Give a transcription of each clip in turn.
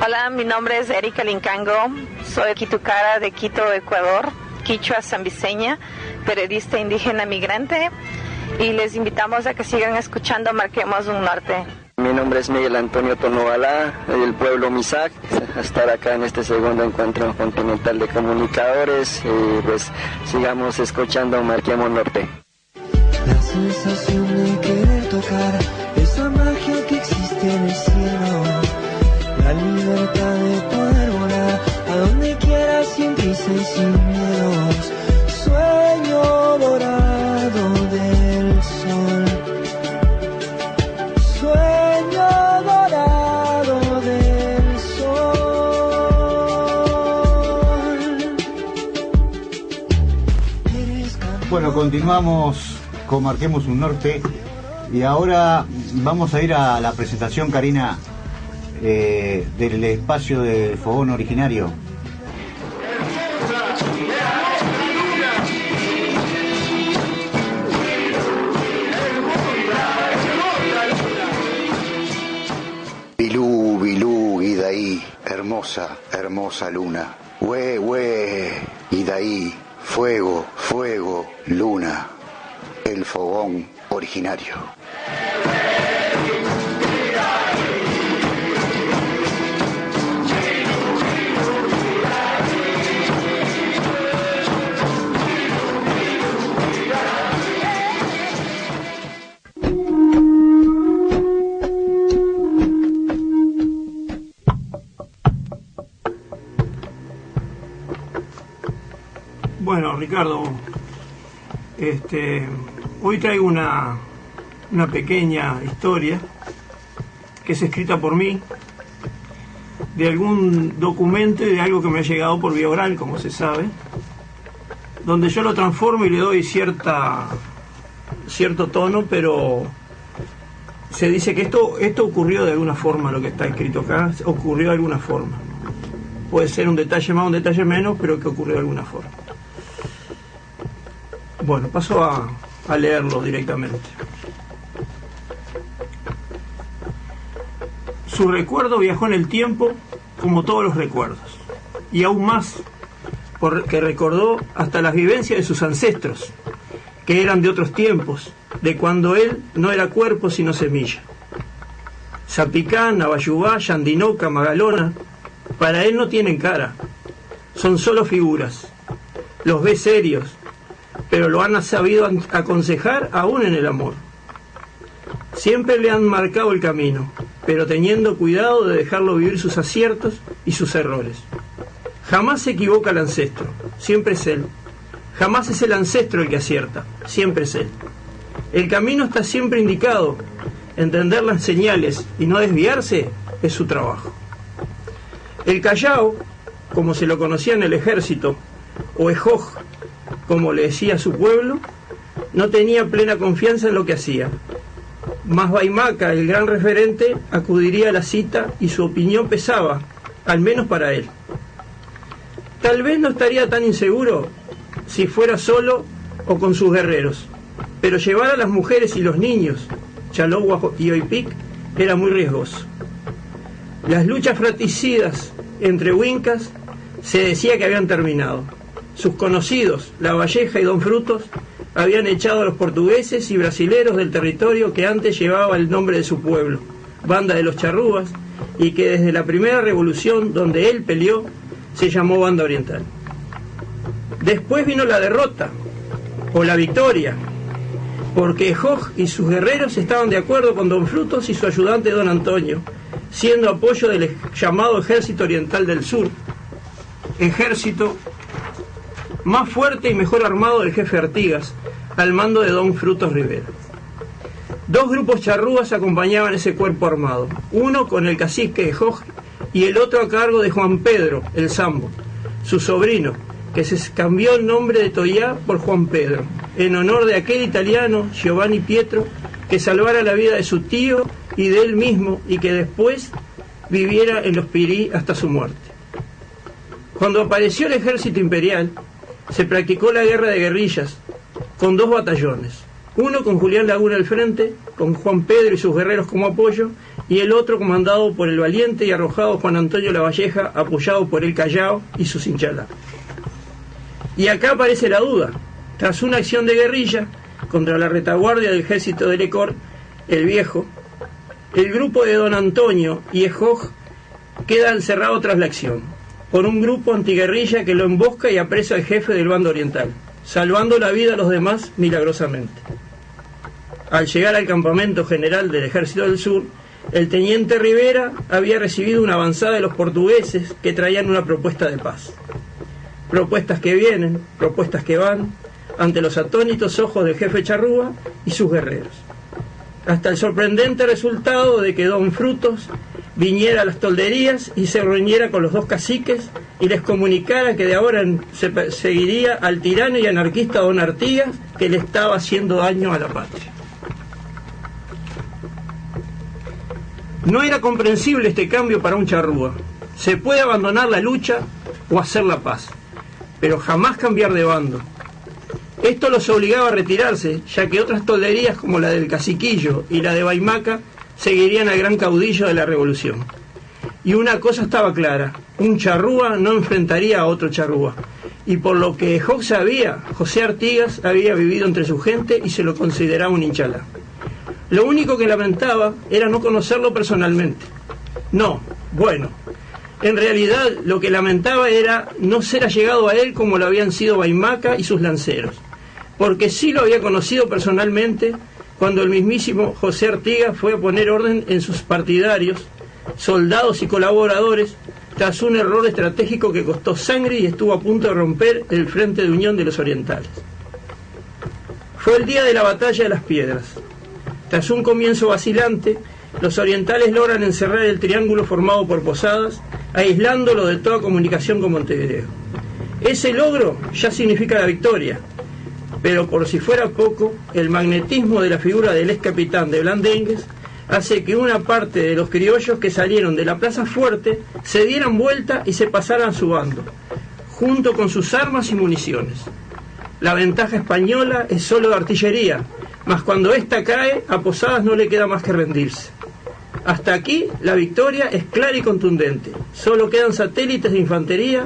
Hola, mi nombre es Erika Lincango, soy quitucara de Quito, Ecuador, quichua zambiseña, periodista indígena migrante, y les invitamos a que sigan escuchando Marquemos un Norte. Mi nombre es Miguel Antonio Tonobalá, del pueblo Misak, a estar acá en este segundo encuentro continental de comunicadores, y pues sigamos escuchando Marquemos Norte. La sensación de querer tocar esa magia que existe en el cielo, la libertad de poder volar a donde quiera sin prisa y sin miedos, sueño dorado del sol, sueño dorado del sol. Bueno, continuamos con Marquemos un Norte y ahora vamos a ir a la presentación, Karina, del espacio del fogón originario. Bilú, Bilú, Idaí, hermosa, hermosa luna. Hue, hue, Idaí, fuego, fuego, luna. El fogón originario. Bueno, Ricardo, hoy traigo una pequeña historia que es escrita por mí, de algún documento y de algo que me ha llegado por vía oral, como se sabe, donde yo lo transformo y le doy cierto tono, pero se dice que esto ocurrió de alguna forma, lo que está escrito acá, ocurrió de alguna forma. Puede ser un detalle más, un detalle menos, pero que ocurrió de alguna forma. Bueno, paso a leerlo directamente. Su recuerdo viajó en el tiempo como todos los recuerdos, y aún más, porque recordó hasta las vivencias de sus ancestros, que eran de otros tiempos, de cuando él no era cuerpo sino semilla. Zapicán, Nabayubá, Yandinoca, Magalona, para él no tienen cara, son solo figuras. Los ve serios, pero lo han sabido aconsejar aún en el amor. Siempre le han marcado el camino, pero teniendo cuidado de dejarlo vivir sus aciertos y sus errores. Jamás se equivoca el ancestro, siempre es él. Jamás es el ancestro el que acierta, siempre es él. El camino está siempre indicado, entender las señales y no desviarse es su trabajo. El Callao, como se lo conocía en el ejército, o Ejoj, como le decía a su pueblo, no tenía plena confianza en lo que hacía. Mas Baimaca, el gran referente, acudiría a la cita y su opinión pesaba, al menos para él. Tal vez no estaría tan inseguro si fuera solo o con sus guerreros, pero llevar a las mujeres y los niños, Chalogua y Oipic, era muy riesgoso. Las luchas fratricidas entre huincas se decía que habían terminado. Sus conocidos, La Valleja y Don Frutos, habían echado a los portugueses y brasileros del territorio que antes llevaba el nombre de su pueblo, Banda de los Charrúas, y que desde la primera revolución donde él peleó, se llamó Banda Oriental. Después vino la derrota, o la victoria, porque Ejoj y sus guerreros estaban de acuerdo con Don Frutos y su ayudante Don Antonio, siendo apoyo del llamado Ejército Oriental del Sur, ejército más fuerte y mejor armado del jefe Artigas, al mando de Don Frutos Rivera. Dos grupos charrúas acompañaban ese cuerpo armado, uno con el cacique Ejoj y el otro a cargo de Juan Pedro, el Sambo, su sobrino, que se cambió el nombre de Toyá por Juan Pedro, en honor de aquel italiano, Giovanni Pietro, que salvara la vida de su tío y de él mismo, y que después viviera en los Pirí hasta su muerte. Cuando apareció el ejército imperial, se practicó la guerra de guerrillas, con dos batallones, uno con Julián Laguna al frente, con Juan Pedro y sus guerreros como apoyo, y el otro comandado por el valiente y arrojado Juan Antonio Lavalleja, apoyado por el Callao y sus hinchalá. Y acá aparece la duda. Tras una acción de guerrilla contra la retaguardia del ejército de Lecor, el Viejo, el grupo de don Antonio y Ejoj queda encerrado tras la acción, por un grupo antiguerrilla que lo embosca y apresa al jefe del bando oriental, salvando la vida a los demás milagrosamente. Al llegar al campamento general del Ejército del Sur, el teniente Rivera había recibido una avanzada de los portugueses que traían una propuesta de paz. Propuestas que vienen, propuestas que van, ante los atónitos ojos del jefe Charrúa y sus guerreros. Hasta el sorprendente resultado de que don Frutos viniera a las tolderías y se reuniera con los dos caciques y les comunicara que de ahora se perseguiría al tirano y anarquista don Artigas, que le estaba haciendo daño a la patria. No era comprensible este cambio para un Charrúa. Se puede abandonar la lucha o hacer la paz, pero jamás cambiar de bando. Esto los obligaba a retirarse, ya que otras tolderías como la del Caciquillo y la de Baimaca seguirían al gran caudillo de la revolución. Y una cosa estaba clara: un Charrúa no enfrentaría a otro Charrúa. Y por lo que Ejoj sabía, José Artigas había vivido entre su gente y se lo consideraba un hinchalá. Lo único que lamentaba era no conocerlo personalmente. En realidad lo que lamentaba era no ser allegado a él como lo habían sido Baimaca y sus lanceros, porque sí lo había conocido personalmente cuando el mismísimo José Artigas fue a poner orden en sus partidarios, soldados y colaboradores, tras un error estratégico que costó sangre y estuvo a punto de romper el frente de unión de los orientales. Fue el día de la batalla de las Piedras. Tras un comienzo vacilante, los orientales logran encerrar el triángulo formado por Posadas, aislándolo de toda comunicación con Montevideo. Ese logro ya significa la victoria, pero por si fuera poco, el magnetismo de la figura del ex capitán de Blandengues hace que una parte de los criollos que salieron de la Plaza Fuerte se dieran vuelta y se pasaran a su bando, junto con sus armas y municiones. La ventaja española es solo de artillería, mas cuando ésta cae, a Posadas no le queda más que rendirse. Hasta aquí la victoria es clara y contundente. Solo quedan satélites de infantería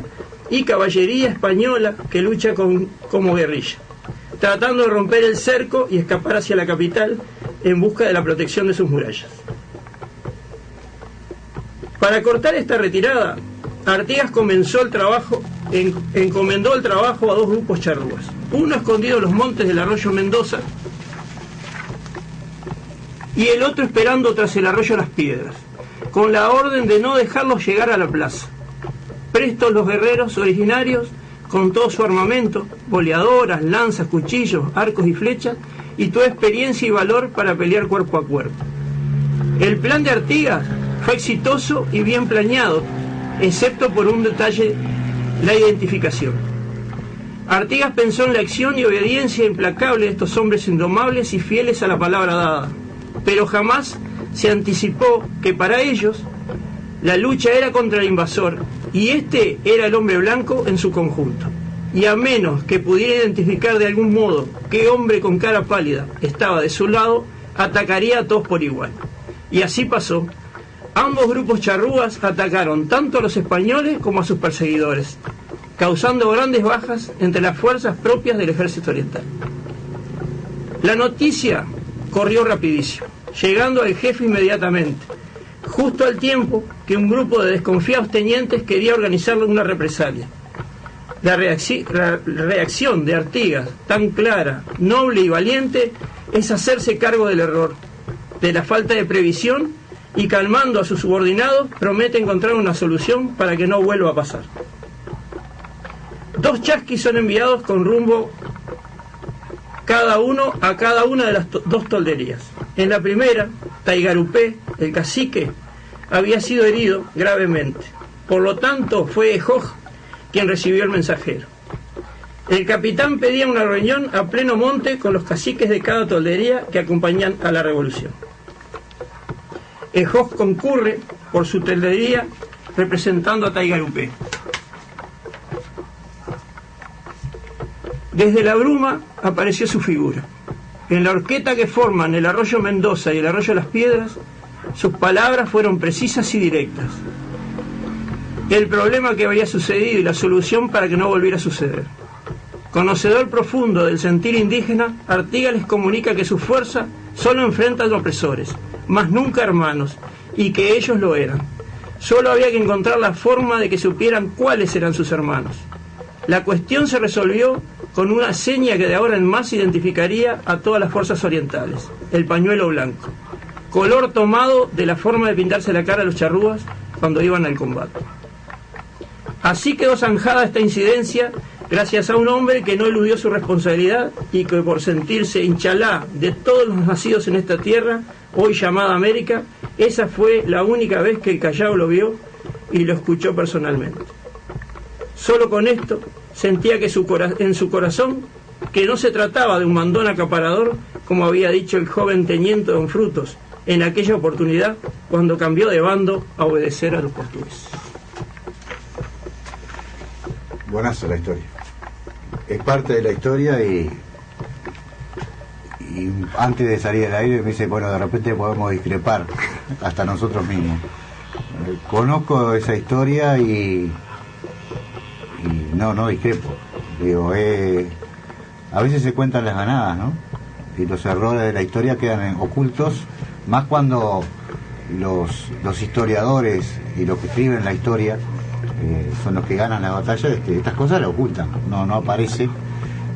y caballería española que lucha como guerrilla, tratando de romper el cerco y escapar hacia la capital en busca de la protección de sus murallas. Para cortar esta retirada, Artigas encomendó el trabajo a dos grupos charrúas, uno escondido en los montes del arroyo Mendoza y el otro esperando tras el arroyo Las Piedras, con la orden de no dejarlos llegar a la plaza. Prestos los guerreros originarios, con todo su armamento, boleadoras, lanzas, cuchillos, arcos y flechas, y toda experiencia y valor para pelear cuerpo a cuerpo. El plan de Artigas fue exitoso y bien planeado, excepto por un detalle: la identificación. Artigas pensó en la acción y obediencia implacable de estos hombres indomables y fieles a la palabra dada, pero jamás se anticipó que para ellos la lucha era contra el invasor, y este era el hombre blanco en su conjunto. Y a menos que pudiera identificar de algún modo qué hombre con cara pálida estaba de su lado, atacaría a todos por igual. Y así pasó. Ambos grupos charrúas atacaron tanto a los españoles como a sus perseguidores, causando grandes bajas entre las fuerzas propias del ejército oriental. La noticia corrió rapidísimo, llegando al jefe inmediatamente, justo al tiempo que un grupo de desconfiados tenientes quería organizarle una represalia. La reacción de Artigas, tan clara, noble y valiente, es hacerse cargo del error, de la falta de previsión, y calmando a sus subordinados, promete encontrar una solución para que no vuelva a pasar. Dos chasquis son enviados con rumbo cada uno a cada una de las dos tolderías. En la primera, Taigarupé, el cacique, había sido herido gravemente. Por lo tanto, fue Ejoj quien recibió el mensajero. El capitán pedía una reunión a pleno monte con los caciques de cada toldería que acompañan a la revolución. Ejoj concurre por su toldería representando a Taigarupé. Desde la bruma apareció su figura. En la horqueta que forman el arroyo Mendoza y el arroyo Las Piedras, Sus palabras fueron precisas y directas. El problema que había sucedido y la solución para que no volviera a suceder. Conocedor profundo del sentir indígena, Artigas les comunica que su fuerza solo enfrenta a los opresores, mas nunca hermanos, y que ellos lo eran. Solo había que encontrar la forma de que supieran cuáles eran sus hermanos. La cuestión se resolvió con una seña que de ahora en más identificaría a todas las fuerzas orientales, el pañuelo blanco, color tomado de la forma de pintarse la cara a los charrúas cuando iban al combate. Así quedó zanjada esta incidencia gracias a un hombre que no eludió su responsabilidad y que por sentirse inchalá de todos los nacidos en esta tierra, hoy llamada América, esa fue la única vez que el Callao lo vio y lo escuchó personalmente. Solo con esto sentía que en su corazón que no se trataba de un mandón acaparador, como había dicho el joven teniente Don Frutos en aquella oportunidad cuando cambió de bando a obedecer a los portugueses. Buenazo la historia. Es parte de la historia y antes de salir del aire me dice, bueno, de repente podemos discrepar hasta nosotros mismos. Conozco esa historia y no discrepo. Digo, a veces se cuentan las ganadas, ¿no? Y los errores de la historia quedan ocultos, más cuando los historiadores y los que escriben la historia son los que ganan la batalla. Estas cosas las ocultan, no aparece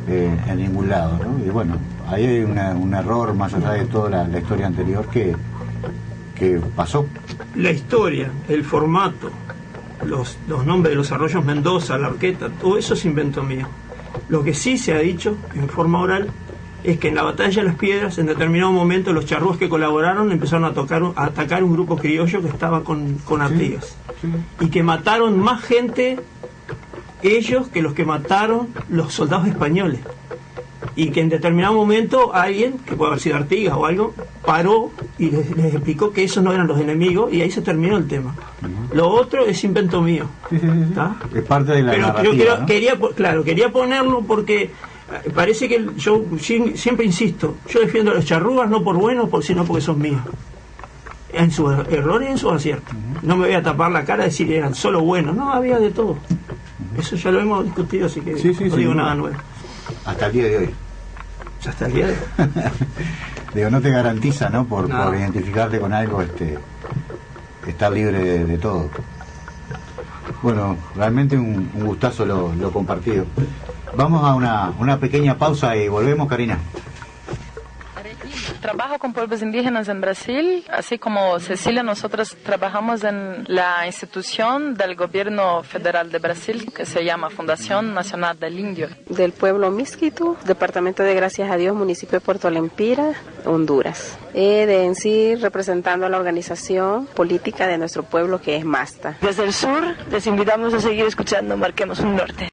en ningún lado, ¿no? Y bueno, ahí hay un error más allá de toda la historia anterior que pasó. La historia, el formato, los nombres de los arroyos Mendoza, la Arqueta, todo eso es invento mío. Lo que sí se ha dicho en forma oral es que en la batalla de las Piedras, en determinado momento, los charrúas que colaboraron empezaron a atacar un grupo criollo que estaba con Artigas. Sí. Y que mataron más gente ellos que los que mataron los soldados españoles. Y que en determinado momento alguien, que puede haber sido Artigas o algo, paró y les explicó que esos no eran los enemigos, y ahí se terminó el tema. Lo otro es invento mío. Sí. Es parte de la narrativa, ¿no? Quería ponerlo porque parece que yo siempre insisto, yo defiendo a los charrúas no por buenos, sino porque son míos, en sus errores y en sus aciertos. No me voy a tapar la cara y decir que eran solo buenos, no, había de todo. Eso ya lo hemos discutido, así que no digo nada nuevo. Hasta el día de hoy. Hasta el día de hoy. Digo, no te garantiza, ¿no? Por identificarte con algo, estar libre de todo. Bueno, realmente un gustazo lo compartido. Vamos a una pequeña pausa y volvemos, Karina. Trabajo con pueblos indígenas en Brasil, así como Cecilia, nosotros trabajamos en la institución del gobierno federal de Brasil que se llama Fundación Nacional del Indio. Del pueblo Misquitu, departamento de Gracias a Dios, municipio de Puerto Lempira, Honduras. En sí representando a la organización política de nuestro pueblo que es MASTA. Desde el sur les invitamos a seguir escuchando Marquemos un Norte.